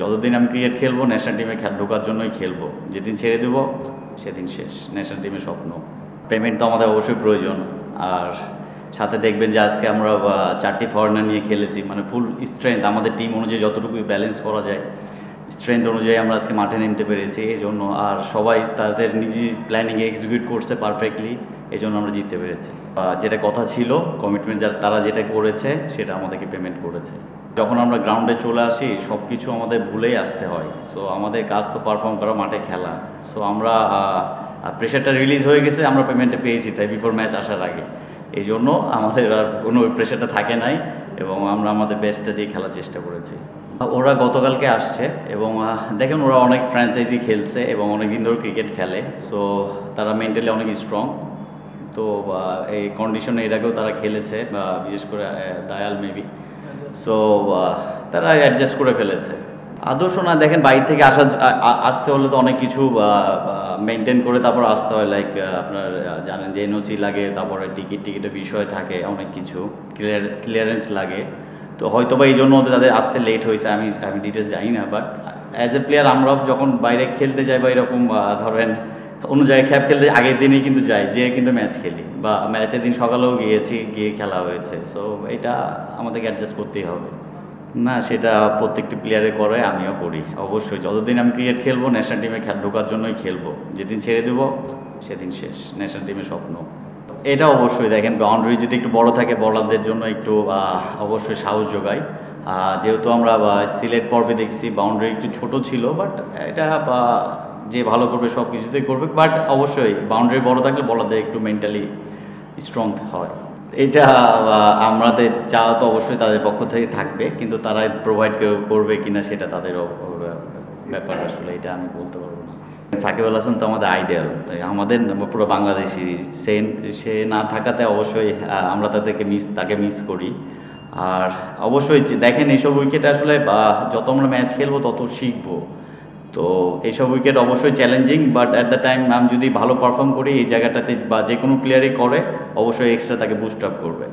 যতদিন আমি ক্রিকেট খেলবো ন্যাশনাল টিমে ঢোকার জন্যই খেলবো, যেদিন ছেড়ে দেবো সেদিন শেষ ন্যাশনাল টিমের স্বপ্ন। পেমেন্ট তো আমাদের অবশ্যই প্রয়োজন, আর সাথে দেখবেন যে আজকে আমরা 4টি ফরেনার নিয়ে খেলেছি, মানে ফুল স্ট্রেংথ আমাদের টিম অনুযায়ী যতটুকুই ব্যালেন্স করা যায় স্ট্রেংথ অনুযায়ী আমরা আজকে মাঠে নামতে পেরেছি এই জন্য, আর সবাই তাদের নিজের প্ল্যানিংয়ে এক্সিকিউট করছে পারফেক্টলি, এই জন্য আমরা জিততে পেরেছি। যেটা কথা ছিল কমিটমেন্ট তারা যেটা করেছে সেটা আমাদেরকে পেমেন্ট করেছে। যখন আমরা গ্রাউন্ডে চলে আসি সব কিছু আমাদের ভুলেই আসতে হয়, সো আমাদের কাজ তো পারফর্ম করা, মাঠে খেলা। সো আমরা প্রেশারটা রিলিজ হয়ে গেছে, আমরা পেমেন্টটা পেয়েছি তাই বিফোর ম্যাচ আসার আগে, এই জন্য আমাদের আর কোনো প্রেশারটা থাকে নাই এবং আমরা আমাদের বেস্টটা দিয়ে খেলার চেষ্টা করেছি। ওরা গতকালকে আসছে এবং দেখেন ওরা অনেক ফ্র্যাঞ্চাইজি খেলছে এবং অনেক দিন ধরে ক্রিকেট খেলে, সো তারা মেন্টালি অনেক স্ট্রং। তো এই কন্ডিশনে এর আগেও তারা খেলেছে, বিশেষ করে দায়াল মেবি, সো তারা অ্যাডজাস্ট করে ফেলেছে। আদর্শ না, দেখেন বাইরে থেকে আসতে হলে তো অনেক কিছু মেনটেন করে তারপর আসতে হয়, লাইক আপনার জানেন যে এনওসি লাগে, তারপরে টিকিটের বিষয় থাকে, অনেক কিছু ক্লিয়ারেন্স লাগে। তো হয়তো বা এই জন্য ওদের তাদের আসতে লেট হয়েছে, আমি ডিটেলস জানি না। বাট অ্যাজ এ প্লেয়ার আমরাও যখন বাইরে খেলতে যাই বা এরকম ধরেন অন্য জায়গায় খ্যাপ খেলতে আগের দিনেই কিন্তু যাই, যে কিন্তু ম্যাচ খেলি, বা ম্যাচের দিন সকালেও গিয়ে খেলা হয়েছে। সো এটা আমাদেরকে অ্যাডজাস্ট করতেই হবে। না, সেটা প্রত্যেকটি প্লেয়ারে করে, আমিও করি অবশ্যই। যতদিন আমি ক্রিকেট খেলবো ন্যাশনাল টিমে ঢোকার জন্যই খেলবো, যেদিন ছেড়ে দেবো সেদিন শেষ ন্যাশনাল টিমের স্বপ্ন। এটা অবশ্যই দেখেন বাউন্ডারি যদি একটু বড় থাকে বলারদের জন্য একটু অবশ্যই সাহস যোগায়। যেহেতু আমরা সিলেট পর্বে দেখছি বাউন্ডারি একটু ছোট ছিল, বাট এটা যে ভালো করবে সব কিছুতেই করবে, বাট অবশ্যই বাউন্ডারি বড় থাকলে বলারদের একটু মেন্টালি স্ট্রং হয়। এটা আমাদের চাওয়া তো অবশ্যই তাদের পক্ষ থেকে থাকবে, কিন্তু তারা প্রোভাইড করবে কিনা সেটা তাদের ব্যাপার, আসলে এটা আমি বলতে পারবো না। সাকিব আল হাসান তো আমাদের আইডিয়াল, আমাদের পুরো বাংলাদেশি, সে না থাকাতে অবশ্যই আমরা তাকে মিস করি। আর অবশ্যই দেখেন এইসব উইকেটে আসলে যত আমরা ম্যাচ খেলবো তত শিখবো। তো এইসব উইকেট অবশ্যই challenging, but at the time আমি যদি ভালো পারফর্ম করি এই জায়গাটাতে, বা যে কোনো প্লেয়ারই করে অবশ্যই এক্সট্রা তাকে বুস্ট আপ করবে।